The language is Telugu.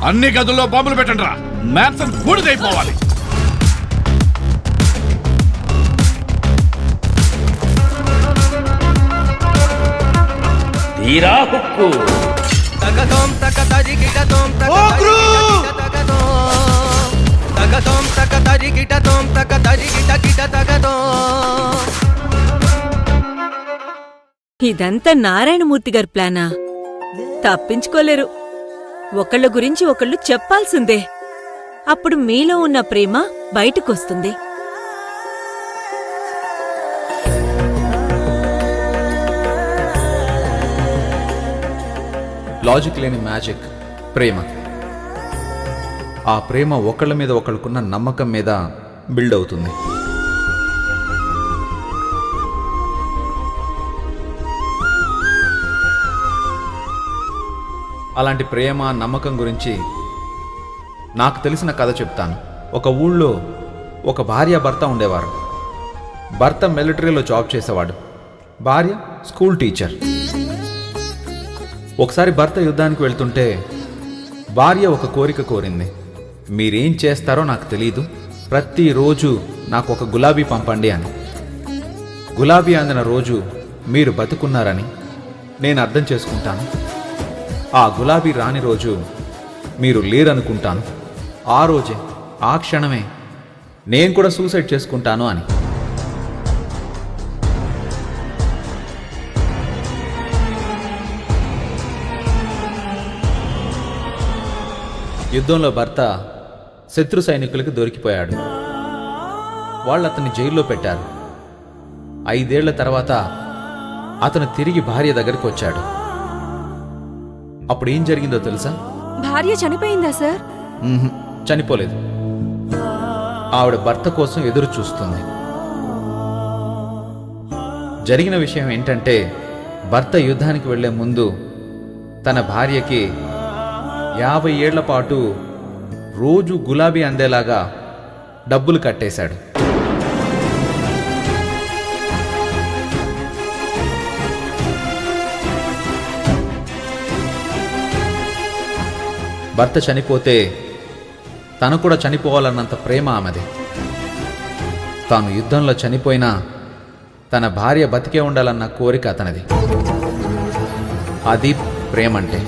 అన్ని గదుల్లో బాంబులు పెట్టండి రా. మ్యాన్సన్ బూడిదైపోవాలి. తీరా హుక్కు. ఇదంతా నారాయణమూర్తి గారి ప్లానా? తప్పించుకోలేరు. ఒకళ్ళ గురించి ఒకళ్ళు చెప్పాల్సిందే. అప్పుడు మీలో ఉన్న ప్రేమ బయటకొస్తుంది. లాజిక్ లేని మ్యాజిక్ ప్రేమ. ఆ ప్రేమ ఒకళ్ళ మీద ఒకళ్ళకున్న నమ్మకం మీద బిల్డ్ అవుతుంది. అలాంటి ప్రేమ నమ్మకం గురించి నాకు తెలిసిన కథ చెప్తాను. ఒక ఊళ్ళో ఒక భార్య భర్త ఉండేవారు. భర్త మిలిటరీలో జాబ్ చేసేవాడు, భార్య స్కూల్ టీచర్. ఒకసారి భర్త యుద్ధానికి వెళ్తుంటే భార్య ఒక కోరిక కోరింది. మీరేం చేస్తారో నాకు తెలీదు, ప్రతిరోజు నాకు ఒక గులాబీ పంపండి అని. గులాబీ అందిన రోజు మీరు బతుకున్నారని నేను అర్థం చేసుకుంటాను. ఆ గులాబీ రాని రోజు మీరు లేరనుకుంటాను. ఆ రోజే, ఆ క్షణమే నేను కూడా సూసైడ్ చేసుకుంటాను అని. యుద్ధంలో భర్త శత్రు సైనికులకు దొరికిపోయాడు. వాళ్ళు అతన్ని జైల్లో పెట్టారు. 5 ఏళ్ల తర్వాత అతను తిరిగి భార్య దగ్గరికి వచ్చాడు. అప్పుడు ఏం జరిగిందో తెలుసా? భార్య చనిపోయిందా సార్? చనిపోలేదు. ఆవిడ భర్త కోసం ఎదురు చూస్తుంది. జరిగిన విషయం ఏంటంటే, భర్త యుద్ధానికి వెళ్లే ముందు తన భార్యకి 50 ఏళ్ల పాటు రోజు గులాబీ అందేలాగా డబ్బులు కట్టేశాడు. భర్త చనిపోతే తను కూడా చనిపోవాలన్నంత ప్రేమ ఆమెది. తాను యుద్ధంలో చనిపోయినా తన భార్య బతికే ఉండాలన్న కోరిక అతనిది. అది ప్రేమంటే.